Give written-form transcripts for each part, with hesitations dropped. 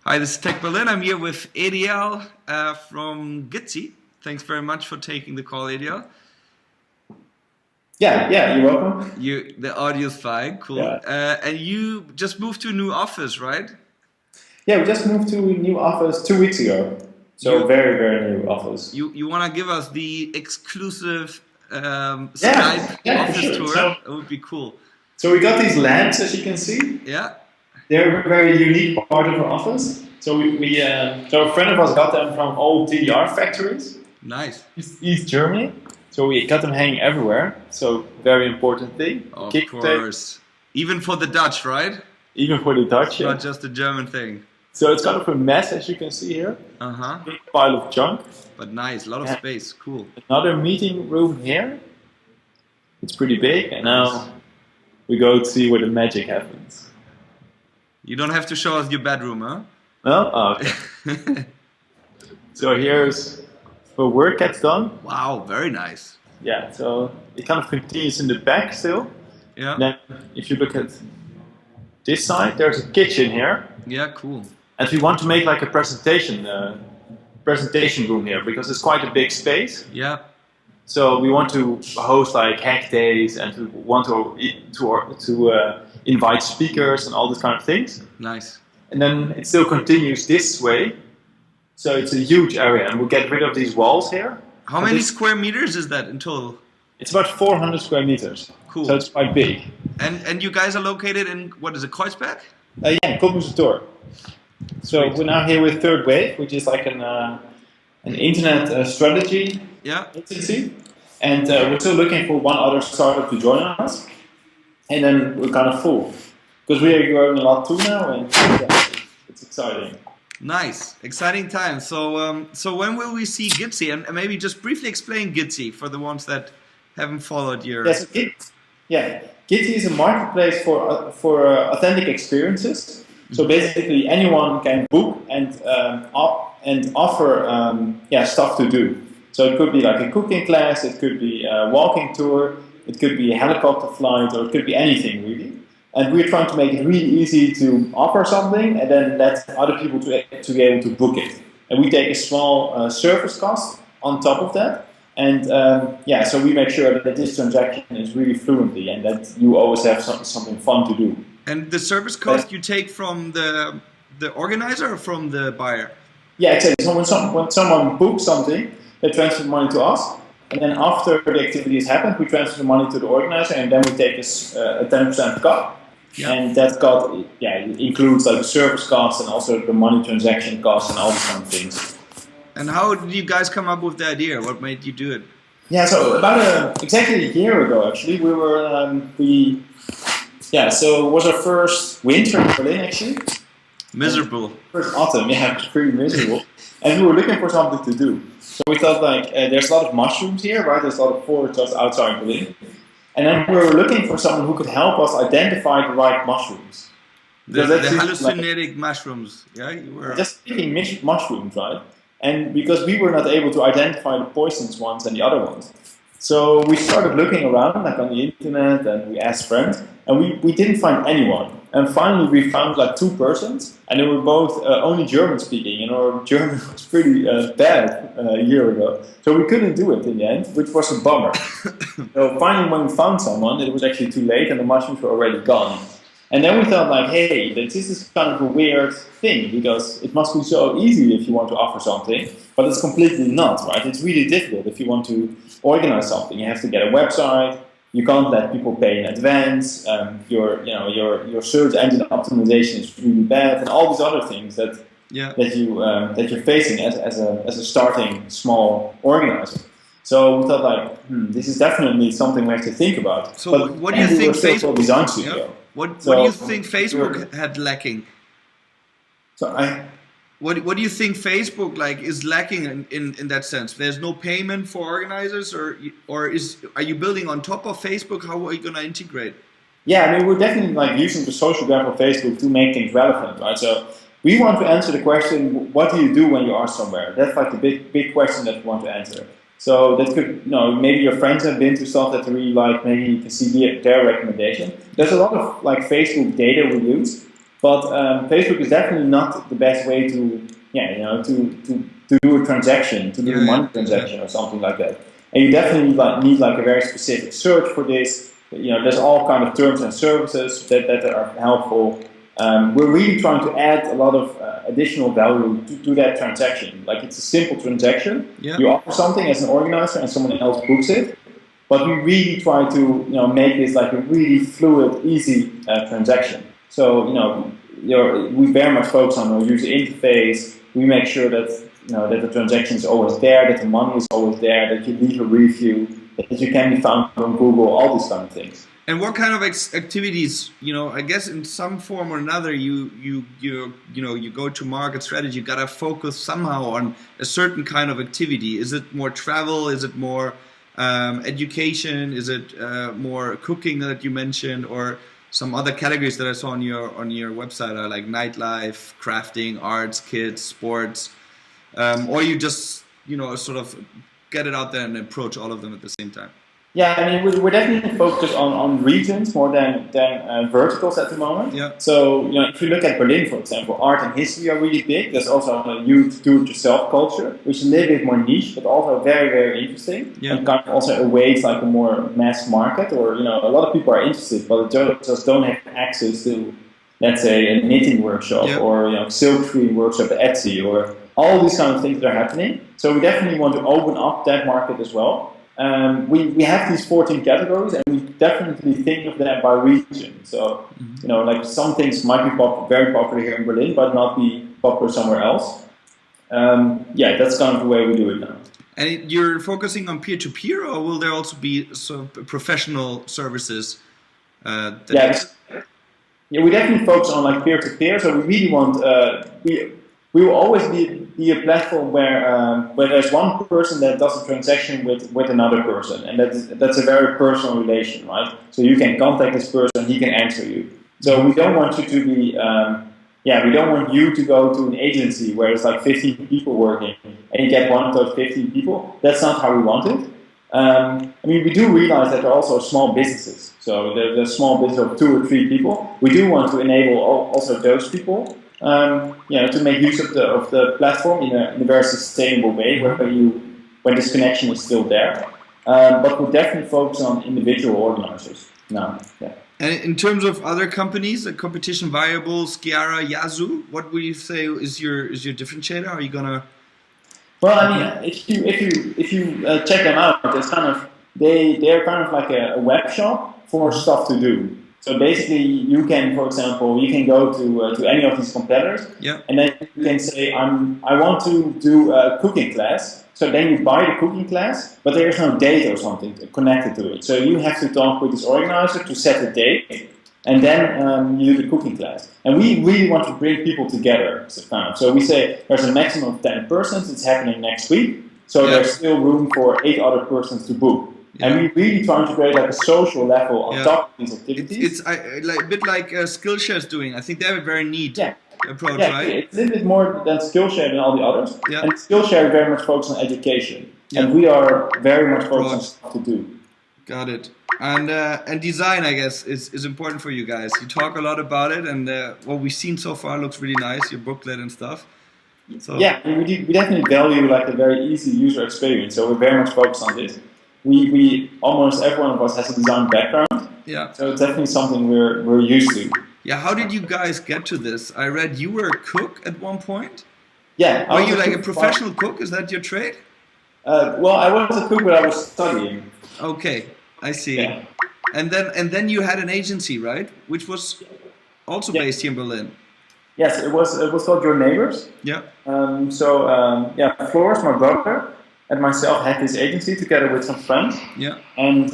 Hi, this is TechBerlin. I'm here with Edial from Gitzi. Thanks very much for taking the call, Edial. Yeah, you're welcome. The audio's fine, cool. Yeah. And you just moved to a new office, right? Yeah, we just moved to a new office 2 weeks ago. So very new office. You want to give us the exclusive SKYPE office tour? So, it would be cool. So we got these lamps, as you can see. Yeah. They're a very unique part of our office. So so a friend of us got them from old DDR factories. Nice. East Germany. So we got them hanging everywhere. So very important thing. Of course. Even for the Dutch, right? Even for the Dutch, Not just a German thing. So it's kind of a mess, as you can see here. Big pile of junk. But nice, a lot of space, cool. Another meeting room here. It's pretty big, and now we go to see where the magic happens. You don't have to show us your bedroom, huh? No? Oh, okay. So here's where work gets done. Wow, very nice. Yeah, so it kind of continues in the back still. Yeah. And then if you look at this side, there's a kitchen here. Yeah, cool. And we want to make like a presentation room here because it's quite a big space. Yeah. So we want to host like hack days and we want to invite speakers and all these kind of things. Nice. And then it still continues this way. So it's a huge area and we'll get rid of these walls here. How many square meters is that in total? It's about 400 square meters. Cool. So it's quite big. And you guys are located in, what is it, SKYPE? Yeah, Koppense. So we're now here with Third Wave, which is like an internet strategy agency. And we're still looking for one other startup to join us. And then we're kind of full. Because we are growing a lot too now, and it's exciting. Nice, exciting time. So, so when will we see Gitzi? And maybe just briefly explain Gitzi for the ones that haven't followed your... Yes, Gitzi is a marketplace for authentic experiences. So basically, anyone can book and offer stuff to do. So it could be like a cooking class, it could be a walking tour, it could be a helicopter flight, or it could be anything really. And we're trying to make it really easy to offer something and then let other people to be able to book it. And we take a small service cost on top of that. And so we make sure that this transaction is really fluently and that you always have something fun to do. And the service cost you take from the organizer or from the buyer? Yeah, exactly. So when someone books something, they transfer the money to us. And then after the activity has happened, we transfer the money to the organizer and then we take a 10% cut. Yeah. And that cut includes like the service cost and also the money transaction cost and all these kind of things. And how did you guys come up with the idea? What made you do it? Yeah, so about exactly a year ago actually, so it was our first winter in Berlin actually. Miserable. First autumn, yeah, it was pretty miserable. And we were looking for something to do. So we thought like, there's a lot of mushrooms here, right? There's a lot of forests outside Berlin. And then we were looking for someone who could help us identify the right mushrooms. The hallucinogenic mushrooms, yeah? You were just picking mushrooms, right? And because we were not able to identify the poisonous ones and the other ones. So we started looking around like on the internet and we asked friends and we didn't find anyone. And finally we found like 2 persons and they were both only German speaking and our German was pretty bad a year ago. So we couldn't do it in the end, which was a bummer. So finally when we found someone, it was actually too late and the mushrooms were already gone. And then we thought like, hey, this is kind of a weird thing because it must be so easy if you want to offer something, but it's completely not, right? It's really difficult if you want to organize something. You have to get a website. You can't let people pay in advance. Your search engine optimization is really bad, and all these other things that you're facing as a starting small organizer. So we thought like, this is definitely something we have to think about. So what do you think Facebook design studio? Yeah. What do you think Facebook had lacking? What do you think Facebook is lacking in that sense? There's no payment for organizers, or are you building on top of Facebook? How are you going to integrate? Yeah, I mean we're definitely using the social graph of Facebook to make things relevant, right? So we want to answer the question: what do you do when you are somewhere? That's like the big question that we want to answer. So that could, maybe your friends have been to stuff that you really like. Maybe you can see their recommendation. There's a lot of Facebook data we use. But Facebook is definitely not the best way to, to do a transaction, to do a money transaction or something like that. And you definitely need a very specific search for this. There's all kind of terms and services that are helpful. We're really trying to add a lot of additional value to that transaction. Like, it's a simple transaction. Yeah. You offer something as an organizer and someone else books it. But we really try to make this like a really fluid, easy transaction. So we very much focus on our user interface. We make sure that that the transaction is always there, that the money is always there, that you leave a review, that you can be found on Google, all these kind of things. And what kind of activities, I guess in some form or another, you go to market strategy, you gotta focus somehow on a certain kind of activity. Is it more travel? Is it more education? Is it more cooking that you mentioned, or some other categories that I saw on your website are like nightlife, crafting, arts, kids, sports, or you just sort of get it out there and approach all of them at the same time? Yeah, I mean, we're definitely focused on regions more than verticals at the moment. Yeah. So, if you look at Berlin, for example, art and history are really big. There's also a huge do-it-yourself culture, which is a little bit more niche, but also very, very interesting. Yeah. And kind of also awaits like a more mass market, or, a lot of people are interested, but just don't have access to, let's say, a knitting workshop, Yeah. or, silk screen workshop at Etsy, or all these kind of things that are happening. So we definitely want to open up that market as well. We have these 14 categories, and we definitely think of them by region. So, like some things might be very popular here in Berlin, but not be popular somewhere else. That's kind of the way we do it now. And you're focusing on peer-to-peer, or will there also be sort of professional services? We definitely focus on like peer-to-peer. So we really want we will always be a platform where there's one person that does a transaction with another person, and that's a very personal relation, right? So you can contact this person, he can answer you. So we don't want you to be, we don't want you to go to an agency where it's like 15 people working and you get one of those 15 people. That's not how we want it. We do realize that there are also small businesses. So there's small business of 2 or 3 people. We do want to enable also those people. To make use of the platform in a very sustainable way, when this connection is still there. But we'll definitely focus on individual organizers now. Yeah. And in terms of other companies, like Competition Variables, Skiara, Yazoo, what would you say is your differentiator? Are you gonna? Well, if you check them out, it's they're kind of like a web shop for stuff to do. So basically, you can, for example, go to any of these competitors, and then you can say, I want to do a cooking class. So then you buy the cooking class, but there is no date or something connected to it. So you have to talk with this organizer to set a date, and then you do the cooking class. And we really want to bring people together. So we say there's a maximum of 10 persons. It's happening next week. So there's still room for 8 other persons to book. And we really try to create like a social level on top of these activities. It's a bit like Skillshare is doing. I think they have a very neat approach, right? It's a little bit more than Skillshare than all the others. Yeah. And Skillshare very much focused on education. Yeah. And we are very much focused on stuff to do. Got it. And design, I guess, is important for you guys. You talk a lot about it, and what we've seen so far looks really nice, your booklet and stuff. So. Yeah, we definitely value like a very easy user experience. So we're very much focused on this. We almost every one of us has a design background. Yeah. So it's definitely something we're used to. Yeah. How did you guys get to this? I read you were a cook at one point. Yeah. Were you like a professional cook? Is that your trade? Well, I was a cook, but I was studying. Okay, I see. Yeah. And then you had an agency, right? Which was also based here in Berlin. Yes, it was called Your Neighbors. Yeah. Floris, my brother, and myself had this agency together with some friends. Yeah. And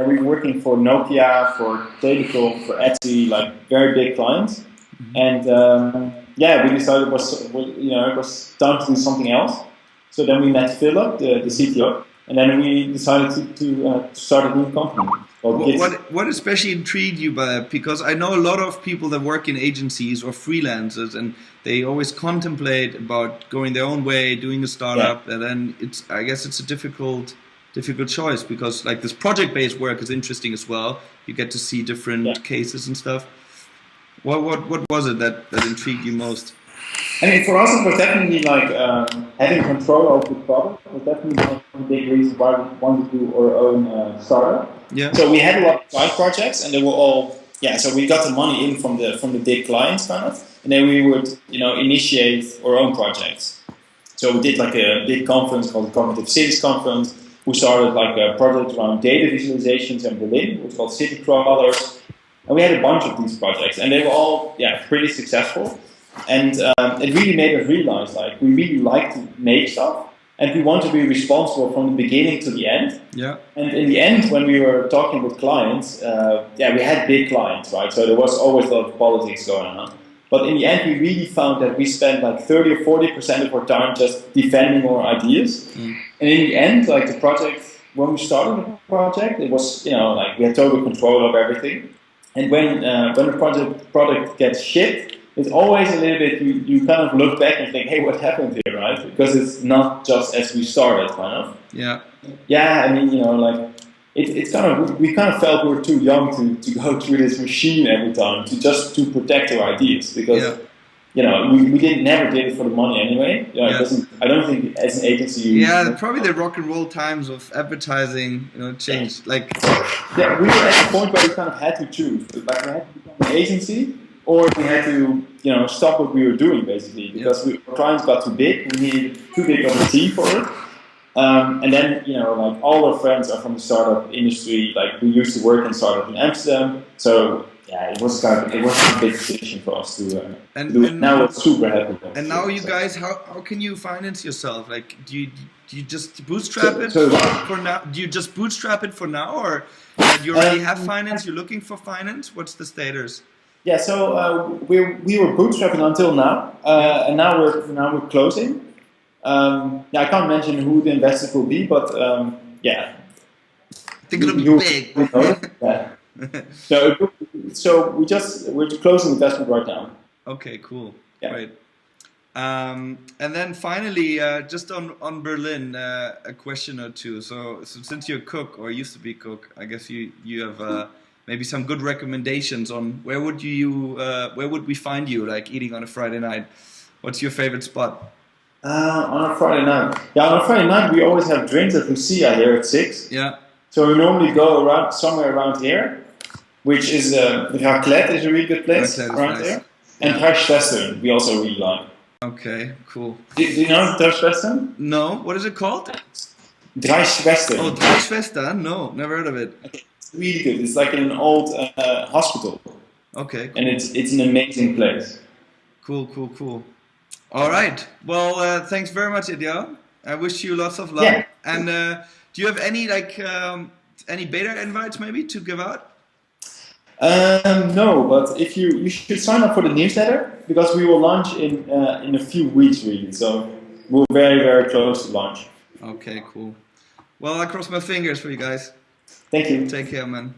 we were working for Nokia, for Telecom, for Etsy, like very big clients. Mm-hmm. And we decided it was time to do something else. So then we met Philip, the CTO, and then we decided to start a new company. What especially intrigued you by that? Because I know a lot of people that work in agencies or freelancers, and they always contemplate about going their own way, doing a startup, and then I guess it's a difficult choice, because like this project-based work is interesting as well. You get to see different cases and stuff. What was it that intrigued you most? I mean, for us, it was definitely like having control over the product was definitely one of the big reasons why we wanted to do our own startup. Yeah. So we had a lot of side projects, and they were all So we got the money in from the big clients, kind of, and then we would initiate our own projects. So we did like a big conference called the Cognitive Cities Conference. We started like a project around data visualizations in Berlin, which was called City Crawlers, and we had a bunch of these projects, and they were all pretty successful. And it really made us realize, like, we really like to make stuff, and we want to be responsible from the beginning to the end. Yeah. And in the end, when we were talking with clients, we had big clients, right? So there was always a lot of politics going on. But in the end, we really found that we spent like 30 or 40% of our time just defending our ideas. Mm. And in the end, like the project, when we started the project, it was, like we had total control of everything. And when the product gets shipped, it's always a little bit, you kind of look back and think, hey, what happened here, right? Because it's not just as we started, kind of. Yeah. Yeah, I mean, like, it's kind of, we kind of felt we were too young to go through this machine every time, to protect our ideas. Because, we never did it for the money anyway. I don't think as an agency... probably the rock and roll times of advertising, changed. We were at the point where we kind of had to choose. Like, we had to become an agency, or we had to, stop what we were doing, basically, because our clients got too big. We needed too big of a team for it. And then, like, all our friends are from the startup industry. Like, we used to work in startup in Amsterdam. So, it was a big decision for us to do it. Now we're super happy. And now you guys, how can you finance yourself? Like, do you just bootstrap it for now? Do you just bootstrap it for now, or do you already have finance? You're looking for finance? What's the status? Yeah, so we were bootstrapping until now, and now we're closing. I can't mention who the investors will be, but I think it'll be big. So we're closing investment right now. Okay, cool. Yeah. Great. And then finally, just on Berlin, a question or two. So since you're a cook, or used to be a cook, I guess you have maybe some good recommendations on where would we find you, like eating on a Friday night? What's your favorite spot? On a Friday night. Yeah, on a Friday night we always have drinks at Lucia here at 6. Yeah. So we normally go somewhere around here, which is Raclette is a really good place around here. And Drei Schwestern we also really like. Okay, cool. Do you know Drei Schwestern? No, what is it called? Drei Schwestern. Oh, Drei Schwestern? No, never heard of it. Okay. It's really good. It's like in an old hospital. Okay. Cool. And it's an amazing place. Cool. All right. Well, thanks very much, Edial. I wish you lots of luck. Yeah. And do you have any any beta invites maybe to give out? No, but if you should sign up for the newsletter, because we will launch in a few weeks, really. So we're very, very close to launch. Okay, cool. Well, I cross my fingers for you guys. Thank you. Take care, man.